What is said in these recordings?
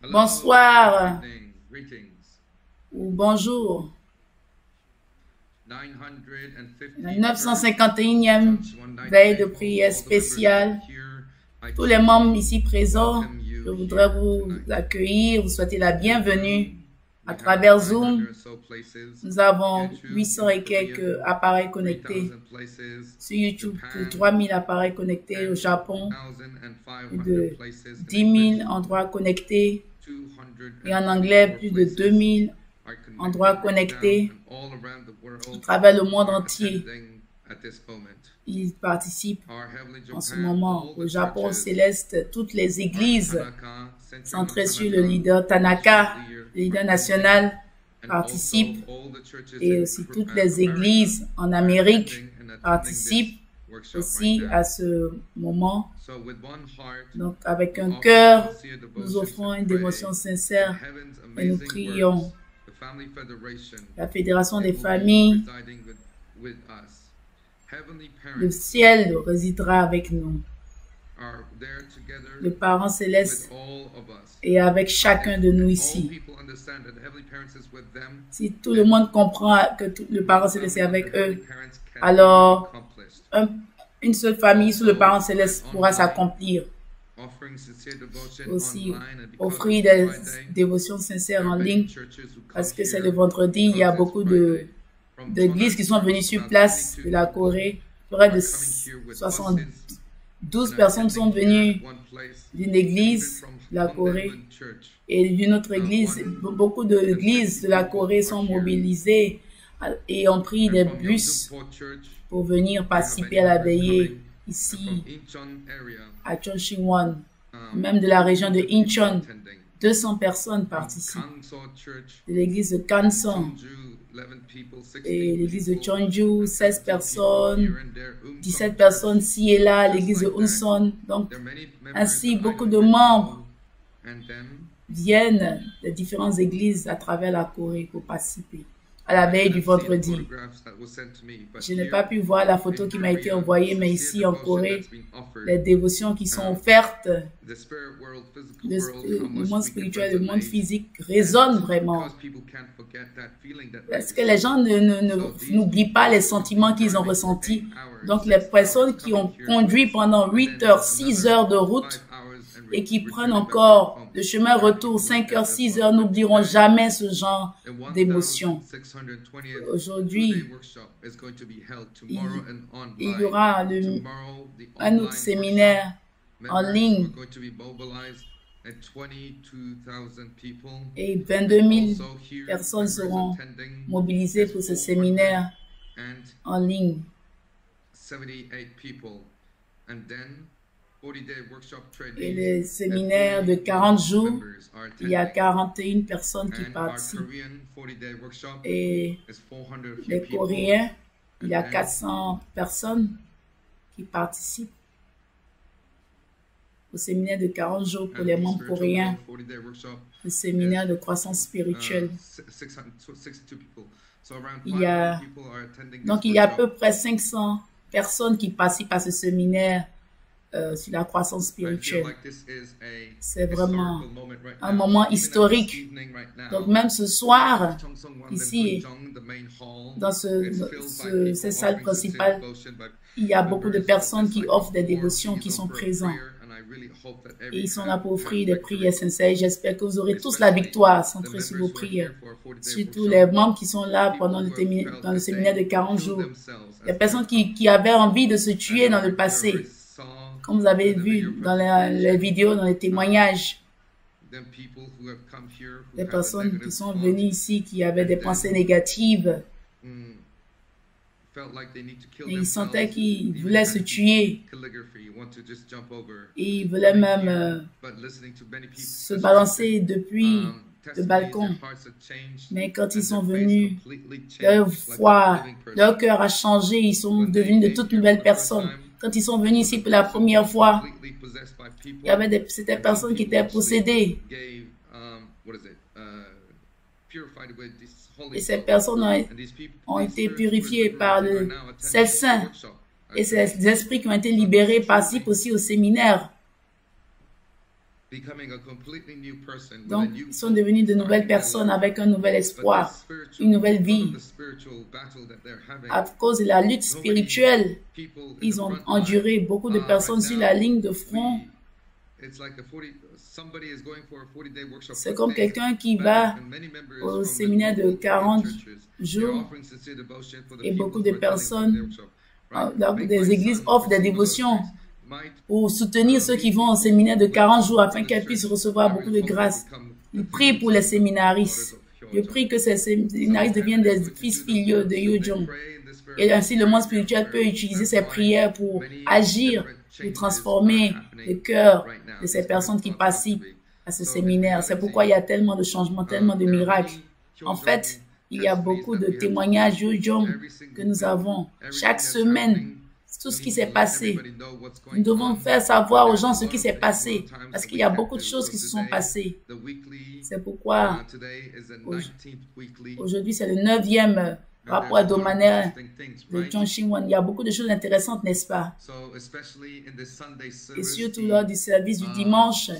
Bonsoir ou bonjour. La 951e veille de prière spéciale. Tous les membres ici présents, je voudrais vous accueillir, vous souhaiter la bienvenue à travers Zoom. Nous avons 800 et quelques appareils connectés sur YouTube, plus de 3000 appareils connectés au Japon, plus de 10 000 endroits connectés et en anglais plus de 2000 endroits connectés à travers le monde entier. Ils participent en ce moment au Japon céleste. Toutes les églises centrées sur le leader Tanaka, le leader national, participent, et aussi toutes les églises en Amérique participent aussi à ce moment. Donc, avec un cœur, nous offrons une dévotion sincère et nous prions. La Fédération des familles, le ciel résidera avec nous. Le Parent céleste est avec chacun de nous ici. Si tout le monde comprend que le Parent céleste est avec eux, alors une seule famille sous le Parent céleste pourra s'accomplir. Aussi, offrir des dévotions sincères en ligne, parce que c'est le vendredi, il y a beaucoup d'églises qui sont venues sur place de la Corée. Près de 72 personnes sont venues d'une église de la Corée et d'une autre église. Beaucoup d'églises de la Corée sont mobilisées et ont pris des bus pour venir participer à la veillée ici à Chonchingwon, même de la région de Incheon. 200 personnes participent. De l'église de Kanson et l'église de Cheonju, 16 personnes, 17 personnes ci et là, l'église de Ulsan. Donc, ainsi, beaucoup de membres viennent de différentes églises à travers la Corée pour participer à la veille du vendredi. Je n'ai pas pu voir la photo qui m'a été envoyée, mais ici en Corée, les dévotions qui sont offertes, le monde spirituel, le monde physique résonnent vraiment. Parce que les gens n'oublient pas les sentiments qu'ils ont ressentis. Donc les personnes qui ont conduit pendant 8 heures, 6 heures de route, et qui prennent encore le chemin retour 5 heures, 6 heures, n'oublieront jamais ce genre d'émotion. Aujourd'hui, il y aura un autre séminaire en ligne et 22 000 personnes seront mobilisées pour ce séminaire en ligne. Et le séminaire de 40 jours, il y a 41 personnes qui participent. Et les Coréens, il y a 400 personnes qui participent au séminaire de 40 jours pour les membres coréens, le séminaire de croissance spirituelle. Donc, il y a à peu près 500 personnes qui participent à ce séminaire sur la croissance spirituelle. C'est vraiment un moment historique. Donc même ce soir, ici, dans cette salle principale, il y a beaucoup de personnes qui offrent des dévotions, qui sont présents. Et ils sont là pour offrir des prières sincères. J'espère que vous aurez tous la victoire centrée sur vos prières. Surtout les membres qui sont là pendant dans le séminaire de 40 jours. Les personnes qui avaient envie de se tuer dans le passé. Comme vous avez vu dans les vidéos, dans les témoignages, les personnes qui sont venues ici, qui avaient des pensées négatives, et ils sentaient qu'ils voulaient se tuer, et ils voulaient même se balancer depuis le balcon. Mais quand ils sont venus, leur foi, leur cœur a changé, ils sont devenus de toutes nouvelles personnes. Quand ils sont venus ici pour la première fois, il y avait c'était des personnes qui étaient possédées. Et ces personnes ont été purifiées par le sel saint. Et ces esprits qui ont été libérés participent aussi au séminaire. Donc, ils sont devenus de nouvelles personnes avec un nouvel espoir, une nouvelle vie. À cause de la lutte spirituelle, ils ont enduré. Beaucoup de personnes sur la ligne de front. C'est comme quelqu'un qui va au séminaire de 40 jours et beaucoup de personnes, des églises offrent des dévotions pour soutenir ceux qui vont au séminaire de 40 jours afin qu'elles puissent recevoir beaucoup de grâce. Ils prient pour les séminaristes. Je prie que ces séminaristes deviennent des fils filiaux de Yojong. Et ainsi, le monde spirituel peut utiliser ces prières pour agir, pour transformer le cœur de ces personnes qui participent à ce séminaire. C'est pourquoi il y a tellement de changements, tellement de miracles. En fait, il y a beaucoup de témoignages Yojong que nous avons chaque semaine. Tout ce qui s'est passé. Nous devons faire savoir aux gens ce qui s'est passé parce qu'il y a beaucoup de choses qui se sont passées. C'est pourquoi aujourd'hui c'est le 9e rapport hebdomadaire de John Shin-Won. Il y a beaucoup de choses intéressantes, n'est-ce pas? Et surtout lors du service du dimanche.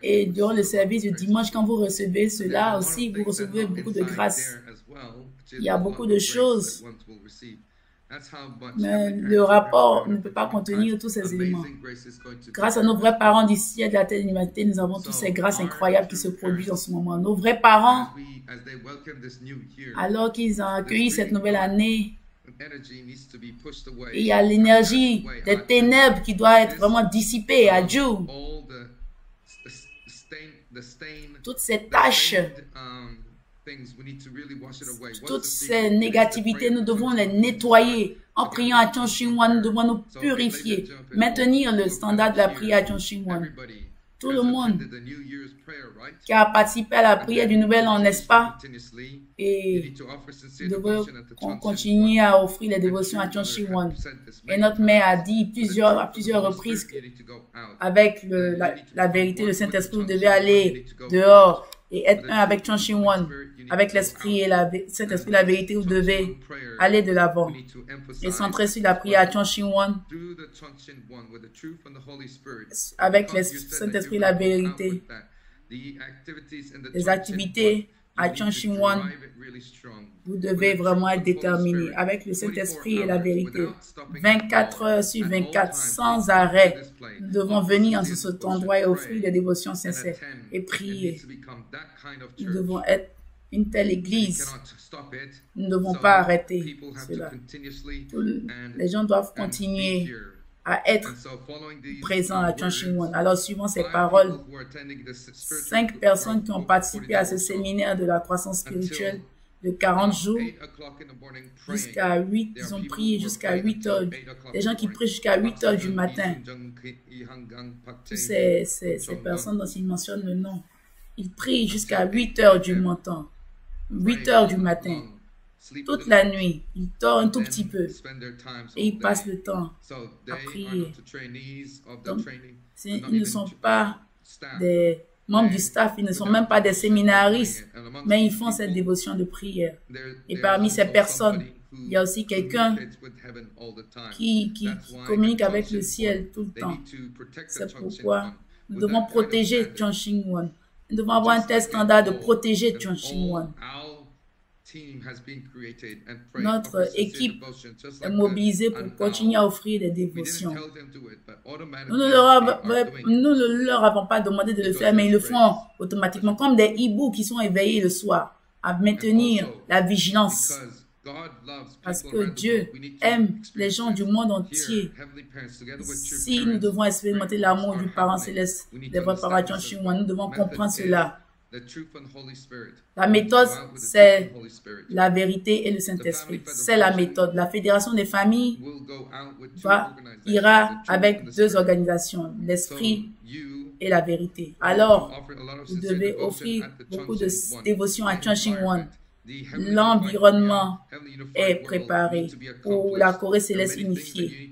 Et durant le service du dimanche, quand vous recevez cela aussi, vous recevez beaucoup de grâce. Il y a beaucoup de choses, mais le rapport ne peut pas contenir tous ces éléments. Grâce à nos vrais parents d'ici et de la terre de l'humanité, nous avons toutes ces grâces incroyables qui se produisent en ce moment. Nos vrais parents, alors qu'ils ont accueilli cette nouvelle année, il y a l'énergie des ténèbres qui doit être vraiment dissipée à Dieu. Toutes ces tâches, toutes ces négativités, nous devons les nettoyer. En priant à John Shin-Won, nous devons nous purifier, maintenir le standard de la prière à John Shin-Won. Tout le monde qui a participé à la prière du Nouvel An, n'est-ce pas? Et nous devons continuer à offrir les dévotions à John Shin-Won. Et notre mère a dit à plusieurs reprises qu'avec la vérité, le Saint-Esprit, vous devez aller dehors et être un avec John Shin-Won, avec l'Esprit et Saint-Esprit, la vérité, vous devez aller de l'avant et centrer sur la prière à John Shin-Won avec le Saint-Esprit, la vérité. Les activités à John Shin-Won, vous devez vraiment être déterminé avec le Saint-Esprit et la vérité. 24 heures sur 24, sans arrêt, nous devons venir en cet endroit et offrir des dévotions sincères et prier. Nous devons être une telle église. Nous ne devons pas arrêter cela. Les gens doivent continuer à être présents à John Shin-Won. Alors, suivant ces paroles, 5 personnes qui ont participé à ce séminaire de la croissance spirituelle de 40 jours jusqu'à 8, ils ont prié jusqu'à 8 heures. Les gens qui prient jusqu'à 8 heures du matin. Toutes ces personnes dont ils mentionnent le nom, ils prient jusqu'à 8 heures du matin. 8 heures du matin. Toute la nuit, ils dorment un tout petit peu et ils passent le temps à prier. Donc, ils ne sont pas des membres du staff, ils ne sont même pas des séminaristes, mais ils font cette dévotion de prière. Et parmi ces personnes, il y a aussi quelqu'un qui communique avec le ciel tout le temps. C'est pourquoi nous devons protéger John Shin-Won. Nous devons avoir un tel standard de protéger John Shin-Won. Notre équipe est mobilisée pour continuer à offrir des dévotions. Nous ne leur avons pas demandé de le faire, mais ils le font automatiquement, comme des hiboux qui sont éveillés le soir, à maintenir la vigilance. Parce que Dieu aime les gens du monde entier. Si nous devons expérimenter l'amour du Parent Céleste, des vrais parents John Shin-Won, nous devons comprendre cela. La méthode, c'est la vérité et le Saint-Esprit. C'est la méthode. La Fédération des familles ira avec 2 organisations, l'Esprit et la vérité. Alors, vous devez offrir beaucoup de dévotions à John Shin-Won. L'environnement est préparé pour la Corée céleste unifiée.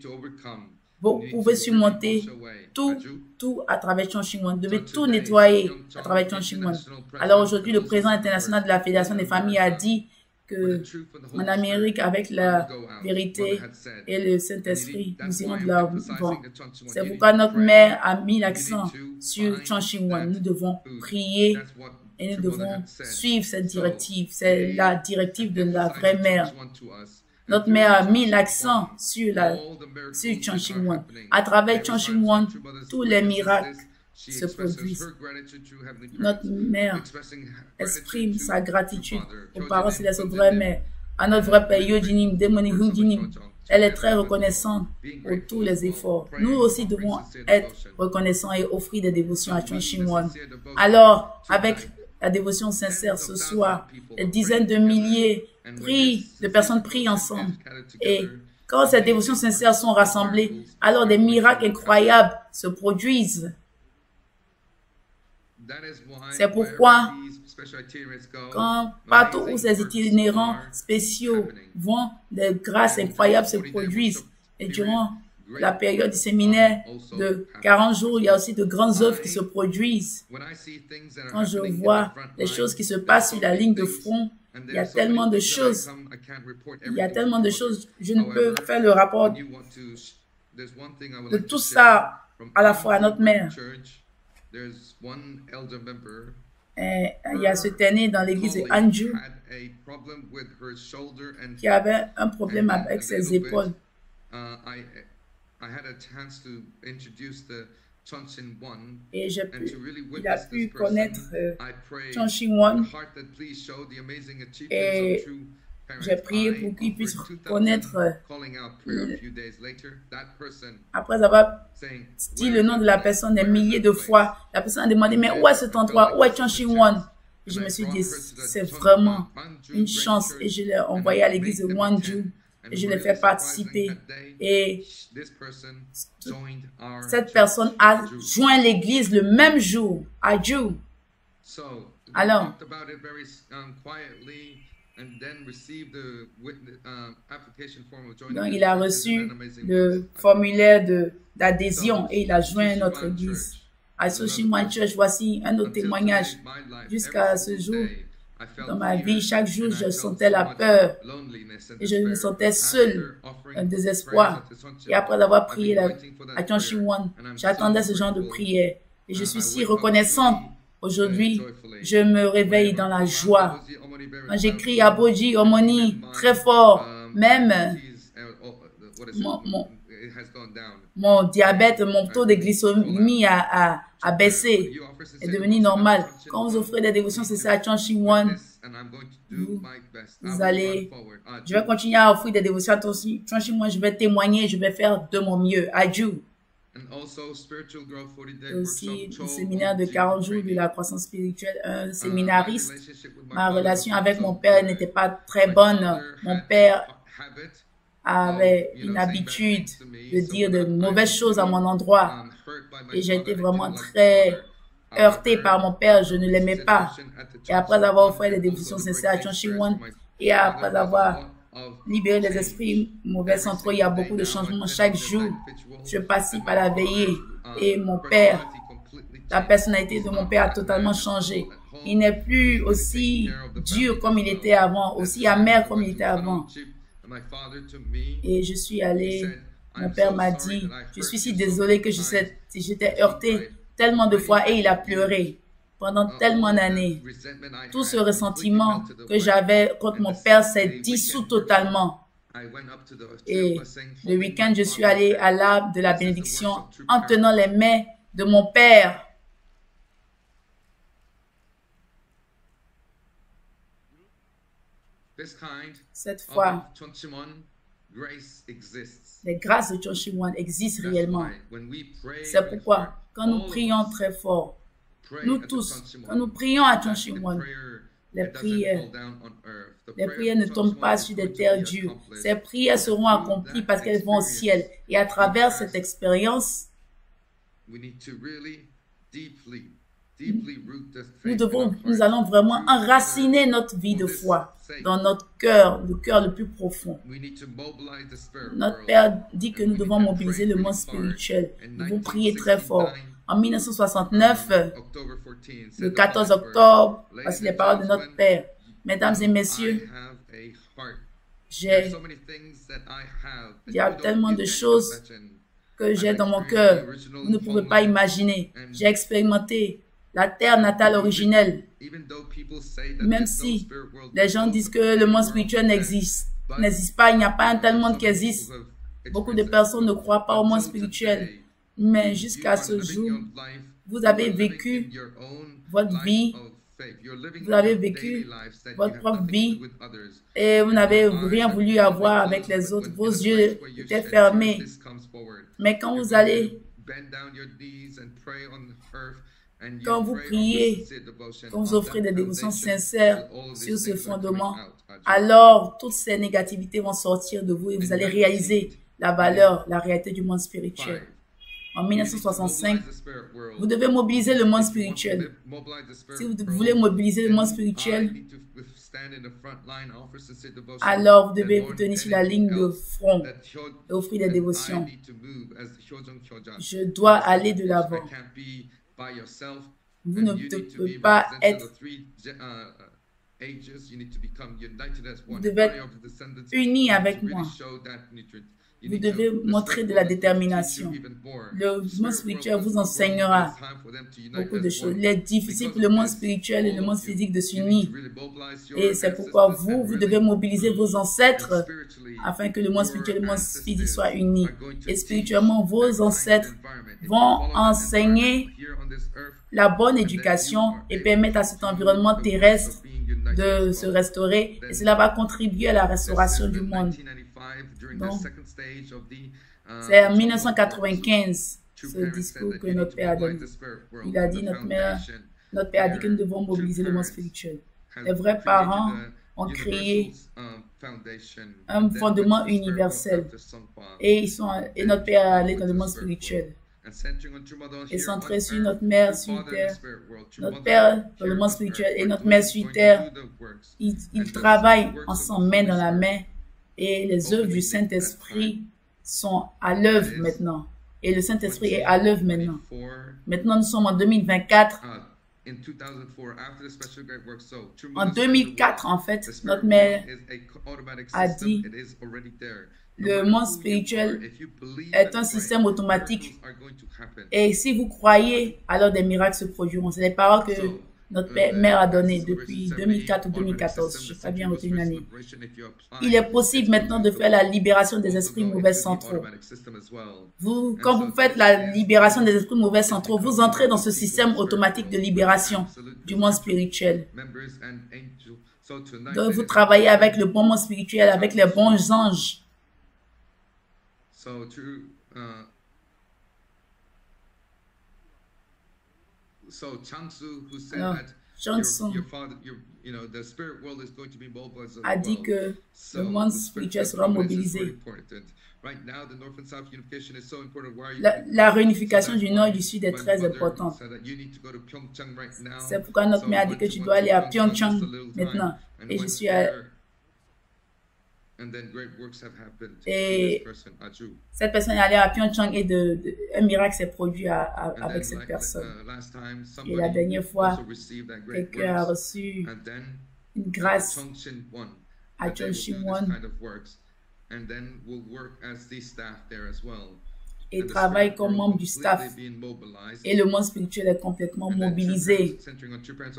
Vous pouvez surmonter tout à travers John Shin-Won. Vous devez tout nettoyer à travers John Shin-Won. Alors aujourd'hui, le président international de la Fédération des familles a dit que en Amérique, avec la vérité et le Saint-Esprit, nous irons de l'avant. C'est pourquoi notre mère a mis l'accent sur Chan Shing-wan. Nous devons prier et nous devons suivre cette directive. C'est la directive de la vraie mère. Notre mère a mis l'accent sur Chan Shing-wan. À travers Chan Shing-wan, tous les miracles se produisent. Notre mère exprime sa gratitude aux parents célestes, aux vraies mères, à notre vrai père Yojinim, Démoni Hunjinim. Elle est très reconnaissante pour tous les efforts. Nous aussi devons être reconnaissants et offrir des dévotions à Chan Shing-wan. Alors, avec la dévotion sincère ce soir, des dizaines de milliers de personnes prient ensemble. Et quand ces dévotions sincères sont rassemblées, alors des miracles incroyables se produisent. C'est pourquoi, quand partout où ces itinérants spéciaux vont, des grâces incroyables se produisent. Et durant la période du séminaire de 40 jours, il y a aussi de grandes œuvres qui se produisent. Quand je vois les choses qui se passent sur la ligne de front, il y a tellement de choses. Je ne peux faire le rapport de tout ça à la fois à notre mère. Et il y a ce aîné dans l'église de Anju qui avait un problème avec ses épaules. Et il a pu connaître Chan Shing-wan et j'ai prié pour qu'il puisse connaître, après avoir dit le nom de la personne des milliers de fois, la personne a demandé, mais où est cet endroit, où est Chan Shing-wan? Je me suis dit, c'est vraiment une chance, et je l'ai envoyé à l'église de Wanju, et je l'ai fait participer, et cette personne a joint l'église le même jour, à Ju. Alors, donc, il a reçu le formulaire d'adhésion et il a joint notre église. À Chan Shing-wan Church, voici un autre témoignage. Jusqu'à ce jour, dans ma vie, chaque jour, je sentais la peur et je me sentais seul, un désespoir. Et après avoir prié à Chan Shing-wan, j'attendais ce genre de prière. Et je suis si reconnaissante. Aujourd'hui, je me réveille dans la joie. Quand j'écris Aboji, Omoni, très fort, même mon diabète, mon taux de glycémie a baissé, est devenu normal. Quand vous offrez des dévotions, c'est ça à Chan Shing-wan, je vais continuer à offrir des dévotions à Chan Shing-wan, je vais témoigner, je vais faire de mon mieux. Adieu. Et aussi le séminaire de 40 jours de la croissance spirituelle, un séminariste. Ma relation avec mon père n'était pas très bonne. Mon père avait une habitude de dire de mauvaises choses à mon endroit. Et j'ai été vraiment très heurtée par mon père. Je ne l'aimais pas. Et après avoir offert des dévotions sincères à Chan Shing-wan et après avoir libérer les esprits mauvais centraux, il y a beaucoup de changements chaque jour. Je participe à la veillée et mon père, la personnalité de mon père a totalement changé. Il n'est plus aussi dur comme il était avant, aussi amer comme il était avant. Et je suis allé, mon père m'a dit, je suis si désolé que j'étais heurté tellement de fois et il a pleuré. Pendant tellement d'années, tout ce ressentiment que j'avais contre mon père s'est dissous totalement. Et le week-end, je suis allé à l'arbre de la bénédiction en tenant les mains de mon père. Cette fois, les grâces de Chan Shing-wan existent réellement. C'est pourquoi, quand nous prions très fort, nous tous, quand nous prions à Chan Shing-wan, les prières ne tombent pas sur des terres dures. Ces prières seront accomplies parce qu'elles vont au ciel. Et à travers cette expérience, nous allons vraiment enraciner notre vie de foi dans notre cœur, le cœur le plus profond. Notre Père dit que nous devons mobiliser le monde spirituel. Nous devons prier très fort. En 1969, le 14 octobre, voici les paroles de notre Père. Mesdames et messieurs, Il y a tellement de choses que j'ai dans mon cœur. Vous ne pouvez pas imaginer. J'ai expérimenté la terre natale originelle. Même si les gens disent que le monde spirituel n'existe pas, il n'y a pas un tel monde qui existe. Beaucoup de personnes ne croient pas au monde spirituel. Mais jusqu'à ce jour, vous avez vécu votre vie, vous avez vécu votre propre vie et vous n'avez rien voulu avoir avec les autres. Vos yeux étaient fermés. Mais quand vous allez, quand vous priez, quand vous offrez des dévotions sincères sur ce fondement, alors toutes ces négativités vont sortir de vous et vous allez réaliser la valeur, la réalité du monde spirituel. En 1965, vous devez mobiliser le monde spirituel. Si vous voulez mobiliser le monde spirituel, alors vous devez vous tenir sur la ligne de front et offrir des dévotions. Je dois aller de l'avant. Vous ne pouvez pas être... Vous devez être unis avec moi. Vous devez montrer de la détermination. Le monde spirituel vous enseignera beaucoup de choses. Il est difficile pour le monde spirituel et le monde physique de s'unir. Et c'est pourquoi vous devez mobiliser vos ancêtres afin que le monde spirituel et le monde physique soient unis. Et spirituellement, vos ancêtres vont enseigner la bonne éducation et permettre à cet environnement terrestre de se restaurer. Et cela va contribuer à la restauration du monde. C'est en 1995, ce discours que notre Père a donné. Il a dit, notre Père a dit que nous devons mobiliser le monde spirituel. Les vrais parents ont créé un fondement universel. Et notre Père est allé dans le monde spirituel. Et centré sur notre mère sur terre. Notre Père dans le monde spirituel et notre mère sur terre. Ils travaillent ensemble, main dans la main. Et les œuvres du Saint-Esprit sont à l'œuvre maintenant. Et le Saint-Esprit est à l'œuvre maintenant. Maintenant, nous sommes en 2024. En 2004, en fait, notre mère a dit le monde spirituel est un système automatique. Et si vous croyez, alors des miracles se produiront. C'est les paroles que notre mère a données depuis 2004 ou 2014. Je n'ai pas bien retenu une année. Il est possible maintenant de faire la libération des esprits mauvais centraux. Quand vous faites la libération des esprits mauvais centraux, vous entrez dans ce système automatique de libération du monde spirituel. Donc, vous travaillez avec le bon monde spirituel, avec les bons anges. Chang-Tzu a dit que le monde spirituel sera mobilisé. La réunification du Nord et du Sud est très importante. C'est pourquoi notre mère a dit que tu dois aller à Pyeongchang maintenant. Et je suis à... Et cette personne est allée à Pyeongchang et un miracle s'est produit avec cette personne. Et la dernière fois, quelqu'un a reçu une grâce à Chongqing-won et travaille comme membre du staff. Et le monde spirituel est complètement mobilisé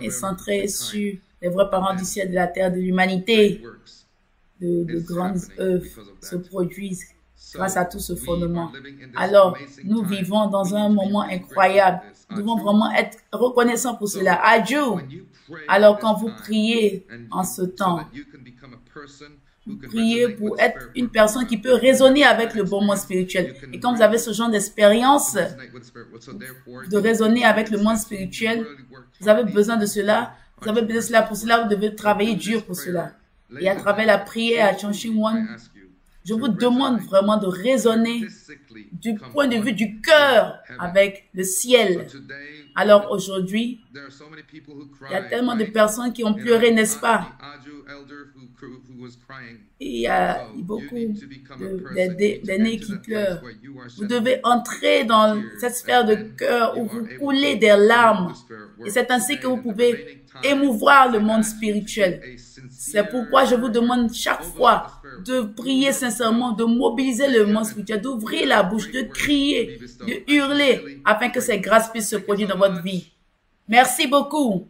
et centré sur les vrais parents du ciel, de la terre, de l'humanité. De grandes œuvres se produisent grâce à tout ce fondement. Alors, nous vivons dans un moment incroyable. Nous devons vraiment être reconnaissants pour cela. Adieu. Alors, quand vous priez en ce temps, vous priez pour être une personne qui peut raisonner avec le bon monde spirituel. Et quand vous avez ce genre d'expérience de raisonner avec le monde spirituel, vous avez besoin de cela. Vous avez besoin de cela. Pour cela, vous devez travailler dur pour cela. Et à travers la prière à Chongqing-won, Je vous demande vraiment de raisonner du point de vue du cœur avec le ciel. Alors aujourd'hui, il y a tellement de personnes qui ont pleuré, n'est-ce pas? Il y a beaucoup d'aînés qui pleurent. Vous devez entrer dans cette sphère de cœur où vous coulez des larmes. Et c'est ainsi que vous pouvez émouvoir le monde spirituel. C'est pourquoi je vous demande chaque fois de prier sincèrement, de mobiliser le monde spirituel, d'ouvrir la bouche, de crier, de hurler, afin que ces grâces puissent se produire dans votre vie. Merci beaucoup.